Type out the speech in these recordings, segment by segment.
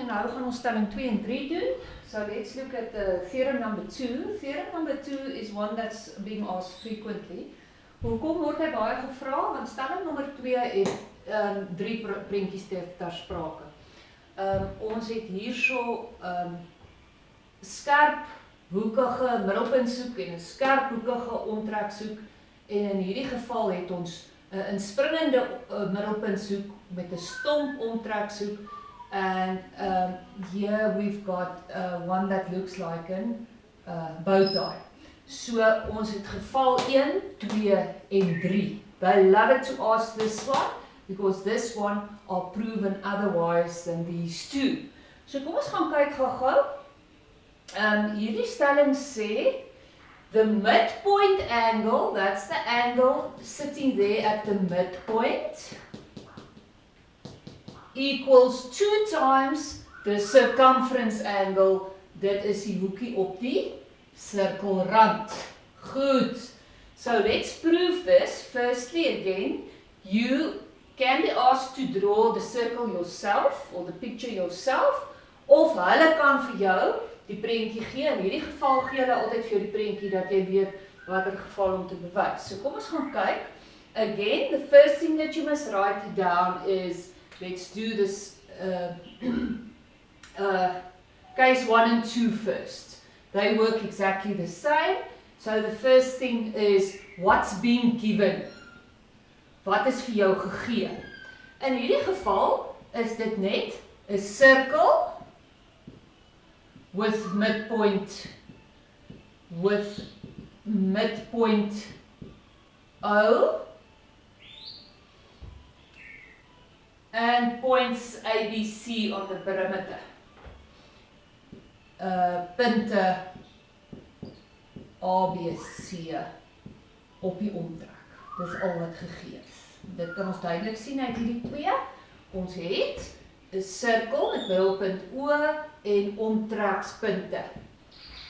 nou gaan ons stelling 2 en 3 doen. So let's look at theorem number 2. Theorem number 2 is one that's being asked frequently. Hoekom word hy baie gevra? Want stelling nummer 2 het 3 prentjies ter sprake. Ons het hierso skerp hoekige middelpunt soek en 'n skerp hoekige omtrek soek, en in hierdie geval het ons 'n inspringende middelpunt soek met 'n stomp omtrek soek, and here we've got one that looks like an bow tie. So ons het geval 1, 2 en 3. They love it to ask this one because this one are proven otherwise than these two. So kom ons gaan kyk gou-gou. Hierdie stelling sê the midpoint angle, that's the angle sitting there at the midpoint, equals 2 times the circumference angle. Dit is die hoekie op die cirkelrand. Goed. So let's prove this. Firstly, again, you can be asked to draw the circle yourself or the picture yourself, of hulle kan vir jou die prentjie gee. In hierdie geval gee hulle altyd vir jou die prentjie dat jy weet watter geval om te bewys. So kom ons gaan kyk. Again, the first thing that you must write down is, let's do this case 1 and 2 first. They work exactly the same. So the first thing is, what's being given? Wat is vir jou gegee? In hierdie geval is dit net 'n sirkel with midpoint O and points A, B, C on the perimeter. Punte A, B, C op die omtrek. Dis al wat gegee is. Dit kan ons duidelik sien uit hierdie twee. Ons het 'n sirkel met middelpunt O en omtrekspunte.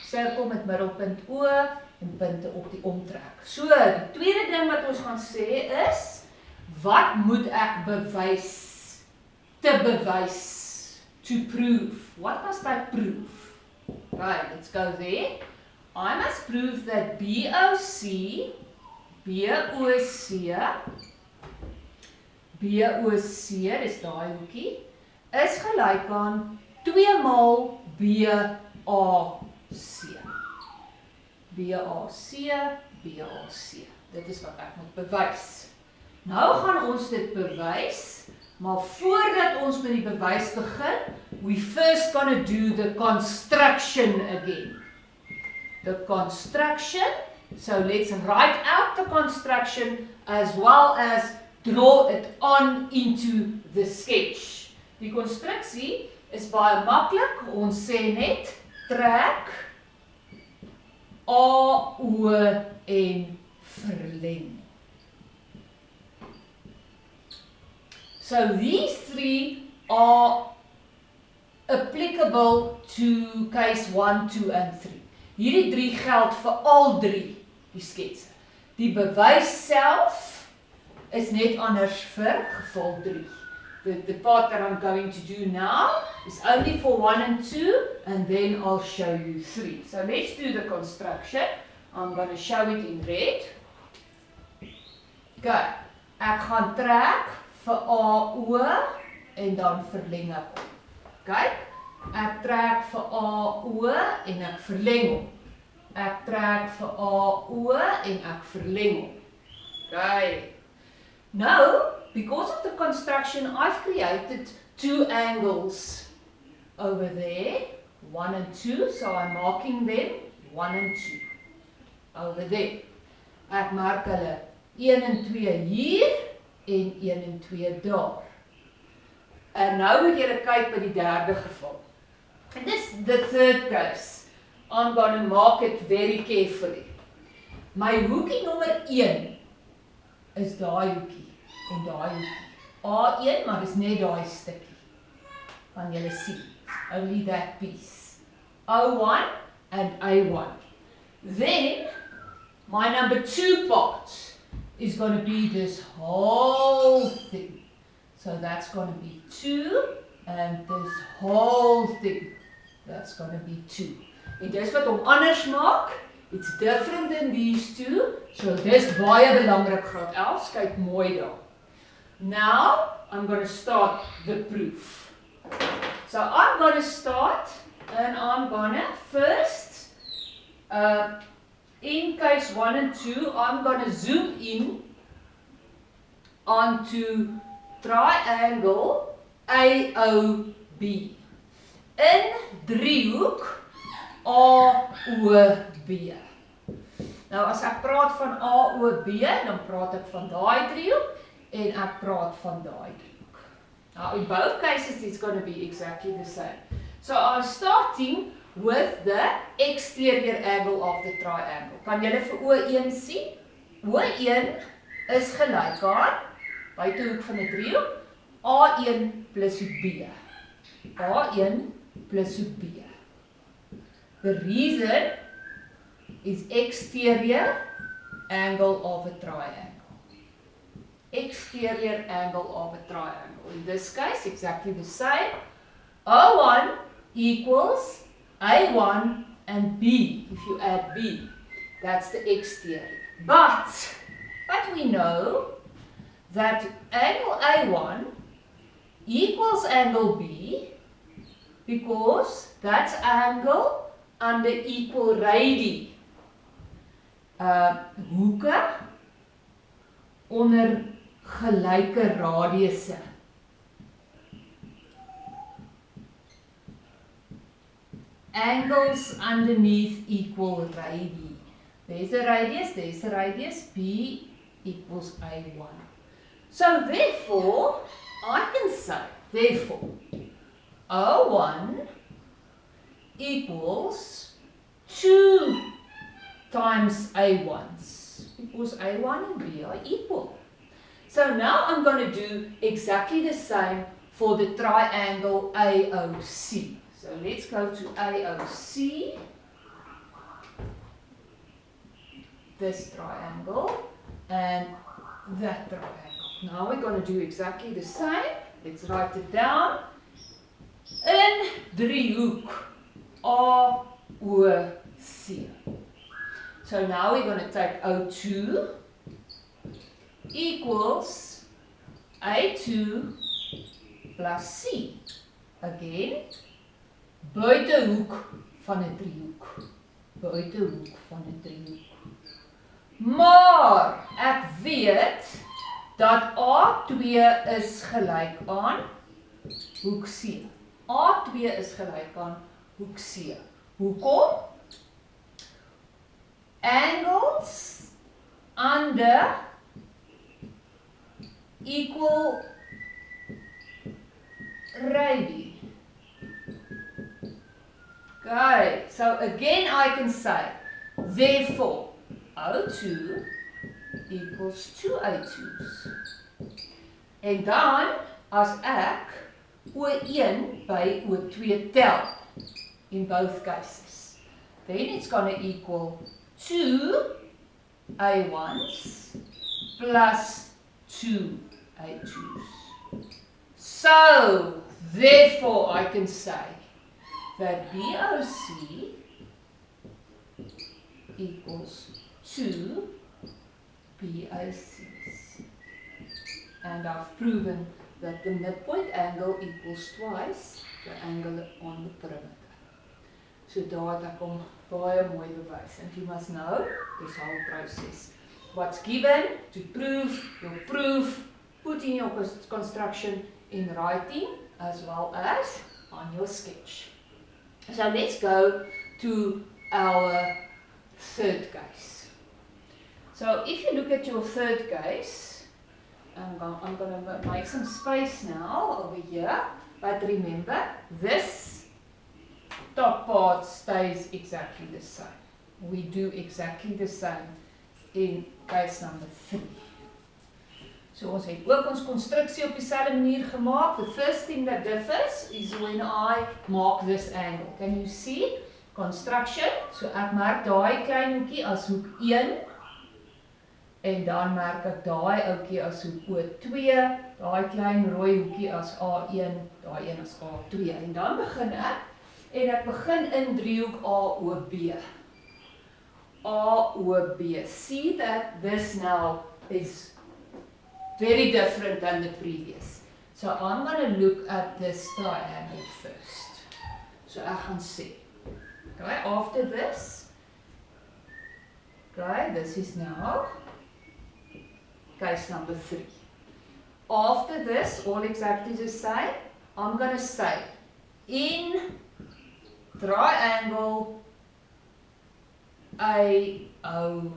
Sirkel met middelpunt O en punte op die omtrek. So, die tweede ding wat ons gaan sê is, wat moet ek bewys? Te bewys. To prove. What must I prove? Right, let's go there. I must prove that BOC, dis daai hoekie, is gelyk aan 2 maal BAC. BAC. Dit is wat ek moet bewys. Nou gaan ons dit bewys, maar voordat ons met die bewys begin, we first gonna do the construction again. The construction, so let's write out the construction as well as draw it on into the sketch. Die konstruksie is baie maklik. Ons sê net trek A, O en verleng. So these 3 are applicable to case 1, 2 and 3. Hierdie 3 geld vir al 3 die sketse. Die bewys self is net anders vir geval 3. The part that I'm going to do now is only for 1 and 2, and then I'll show you 3. So let's do the construction. I'm going to show it in red. Okay, ek gaan trek vir AO en dan verleng ek hom. Kyk, ek trek vir AO en ek verleng hom. Ek trek vir AO en ek verleng hom. Okay. Now, because of the construction, I've created 2 angles over there, 1 and 2, so I'm marking them 1 and 2 over there. Ek maak hulle 1 en 2 hier en 1 en 2 daar. En nou moet julle kyk by die derde geval. And this is the third case. I'm going to mark it very carefully. My hoekie nommer 1 is daai hoekie en daai hoekie. A1, maar dis net daai stukkie. Kan julle sien. Only that piece. O1 and A1. Then, my number 2 part is going to be this whole thing. So that's going to be 2 and this whole thing, that's going to be 2. En dis wat hom anders maak. It's different than these two. So dis baie belangrik graad 11. Kyk mooi daar. Now, I'm going to start the proof. So I'm going to start, and I'm going to first, in case 1 and 2, I'm going to zoom in onto triangle AOB. In driehoek AOB. Nou as ek praat van AOB, dan praat ek van daai driehoek en ek praat van daai driehoek. Now in both cases it's going to be exactly the same. So I'm starting with the exterior angle of the triangle. Kan julle vir O1 sien? O1 is gelyk aan buitehoek van 'n driehoek A1 plus hoek B. A1 plus hoek B. The reason is exterior angle of a triangle. Exterior angle of a triangle. In this case, exactly the same. O1 equals A1 and B, if you add B. That's the exterior. But we know that angle A1 equals angle B because that's angle under equal radii. Hoeke onder gelyke radiusse. Angles underneath equal radii. There's a radius, B equals A1. So therefore, I can say, therefore, O1 equals 2 times A1s, because A1 and B are equal. So now I'm going to do exactly the same for the triangle AOC. So let's go to AOC, this triangle, and that triangle. Now we're going to do exactly the same. Let's write it down. In driehoek AOC. So now we're going to take O2 equals A2 plus C. Again, buitehoek van 'n driehoek. Buitehoek van 'n driehoek. Maar ek weet dat A2 is gelyk aan hoek C. A2 is gelyk aan hoek C. Hoekom? Angles under equal radii. Okay, so again I can say, therefore, O2 equals 2 A2's. En dan, as ek O1 by O2 tel, in both cases, then it's going to equal 2 A1's plus 2 A2's. So, therefore, I can say that BOC equals 2 BOC's. And I've proven that the midpoint angle equals twice the angle on the perimeter. So daar het ek hom baie mooi bewys. And you must know this whole process. What's given to prove, you'll prove, put in your construction in writing as well as on your sketch. So let's go to our third case. So if you look at your third case, I'm going to make some space now over here, but remember this top part stays exactly the same. We do exactly the same in case number 3. So ons het ook ons konstruksie op dieselfde manier gemaak. The first thing that differs is when I mark this angle. Can you see? Construction. So ek merk daai klein hoekie as hoek 1 En dan merk ek daai ouetjie as hoek O2, daai klein rooi hoekie as A1, daai een as A2. En dan begin ek, en ek begin in driehoek AOB. AOB. See that this now is very different than the previous. So I'm going to look at this triangle first. So ek gaan sê, okay, after this, okay, this is now case number 3. After this, all exactly the same, I'm going to say, in triangle AOB.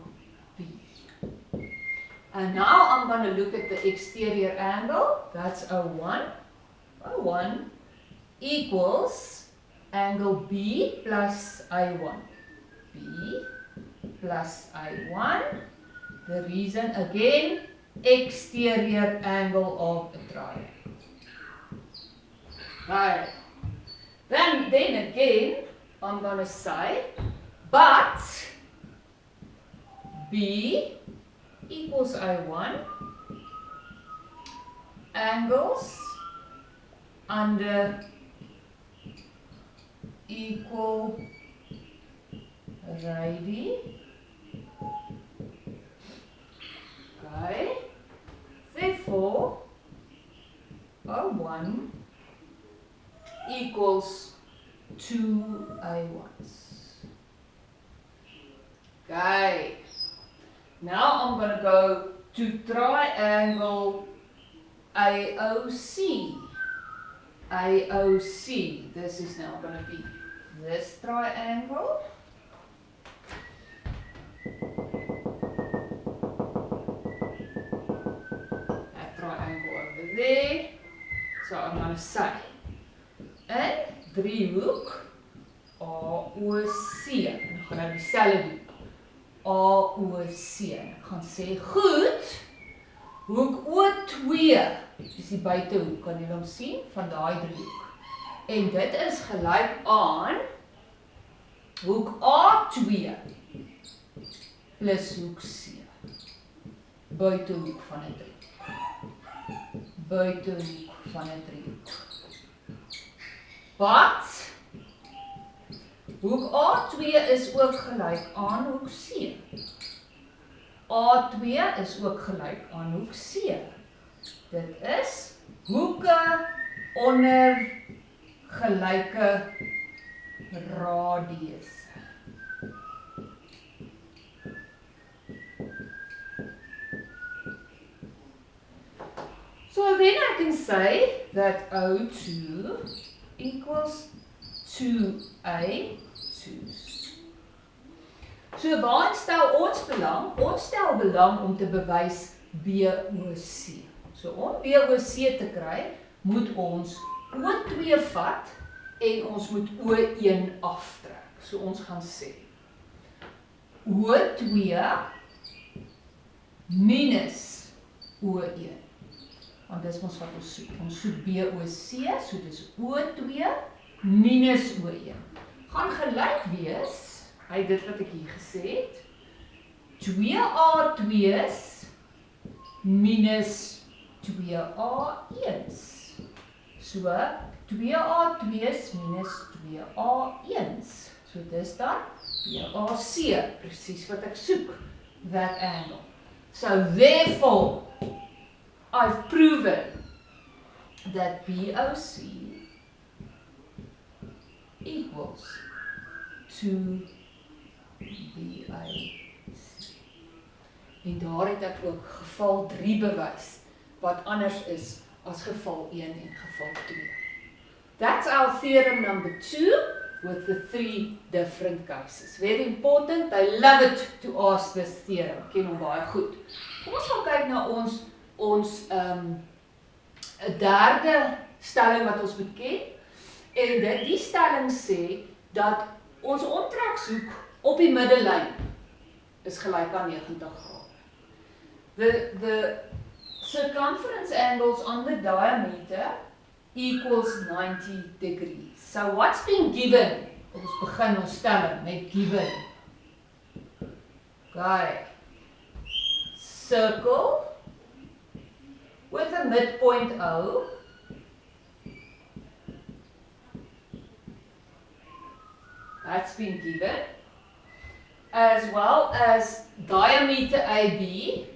And now I'm going to look at the exterior angle, that's O1. O1 equals angle B plus A1. B plus A1. The reason again, exterior angle of a triangle. Right. Then again, I'm going to say, but B equals A1, angles under equal radii. Okay. Therefore, O1 equals 2 A1s. Okay. Now I'm going to go to triangle AOC. AOC. This is now going to be this triangle. That triangle over there. So I'm going to say, in driehoek AOC. En dan gaan nou dieselfde doen. AOC. Ek gaan sê, goed, hoek O2 is die buitehoek, kan julle hom sien, van daai driehoek. En dit is gelyk aan hoek A2 plus hoek C. Buitehoek van 'n driehoek. Buitehoek van 'n driehoek. But hoek A2 is ook gelyk aan hoek C. A2 is ook gelyk aan hoek C. Dit is hoeke onder gelyke radiusse. So then I can say that O2 equals 2A2's. So waar stel ons belang? Ons stel belang om te bewys BOC. So om BOC te kry, moet ons O2 vat en ons moet O1 aftrek. So ons gaan sê O2 minus O1. Want dis ons wat ons soek. Ons soek BOC, so dis O2 minus O1. Gaan gelyk wees, hy dit wat ek hier gesê het, 2A2's minus 2A1's. So, 2A2's minus 2A1's. So dis dan BAC, presies wat ek soek, that angle. So therefore, I've proven that BOC equals 2BAC. En daar het ek ook geval 3 bewys, wat anders is as geval 1 en geval 2. That's our theorem number 2 with the 3 different cases. Very important, I love it to ask this theorem. Ken hom baie goed. Kom ons gaan kyk na ons 'n derde stelling wat ons moet ken. En die stelling sê dat ons omtrekshoek op die middellyn is gelyk aan 90 grade. The circumference angles on the diameter equals 90 degrees. So what's been given? Ons begin ons stelling met given. Okay. circle with a midpoint O. That's been given. As well as diameter AB.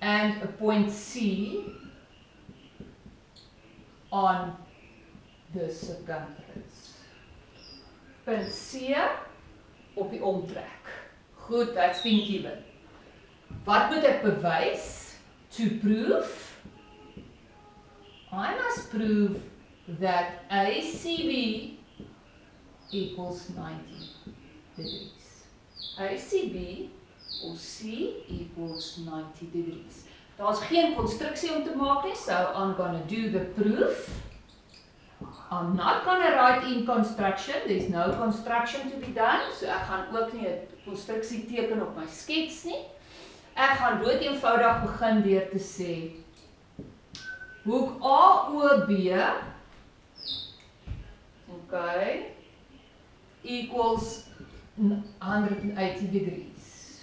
And a point C on the circumference. Punt C op die omtrek. Goed, that's been given. Wat moet ek bewys? To prove, I must prove that ACB equals 90 degrees. ACB of C equals 90 degrees. Daar's geen konstruksie om te maak nie, so I'm going to do the proof. I'm not going to write in construction, there's no construction to be done, so ek gaan ook nie 'n konstruksie teken op my skets nie. Ek gaan dood eenvoudig begin deur te sê, hoek AOB, okay, equals 180 degrees.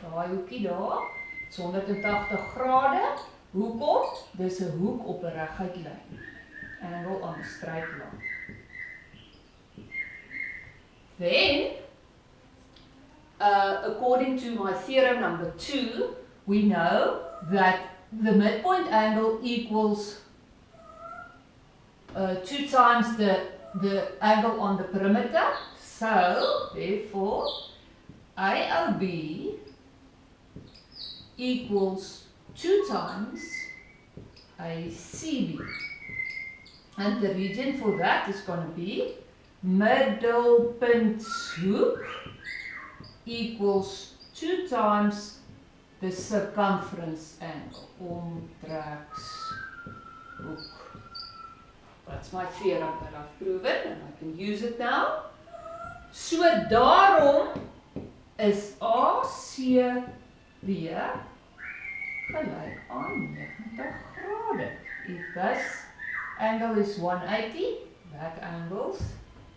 Daai hoekie daar, is 180 grade. Hoekom? Dis 'n hoek op 'n reguit lyn. Angle on a straight line. Then, according to my theorem number 2, we know that the midpoint angle equals 2 times the angle on the perimeter. So, therefore, AOB equals 2 times ACB. And the region for that is going to be middelpunthoek equals 2 times the circumference angle. Omtrekshoek. That's my theorem that I've proven and I can use it now. So daarom is ACB gelyk aan 90 grade. If this angle is 180, that angles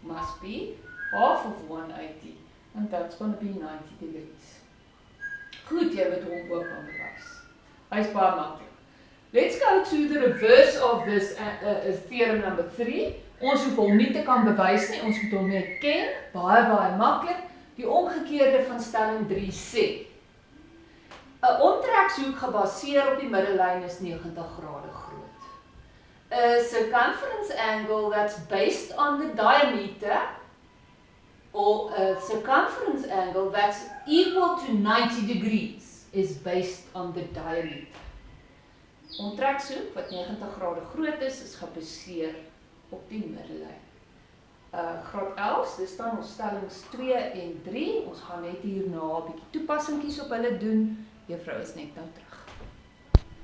must be half of 180, and that's going to be 90 degrees. Goed, jy weet hom ook aan bewys. Hy's baie maklik. Let's go to the reverse of this theorem number 3. Ons hoef hom nie te kan bewys nie, ons moet hom net ken, baie maklik. Die omgekeerde van stelling 3 sê, 'n omtrekshoek gebaseer op die middellyn is 90 grade groot. A circumference angle that's based on the diameter, or a circumference angle that's equal to 90 degrees is based on the diameter. Omtrekshoek wat 90 grade groot is gebaseer op die middellyn. Graad 11, dis dan ons stellings 2 en 3. Ons gaan net hierna 'n bietjie toepassingkies op hulle doen. Juffrou is net nou terug.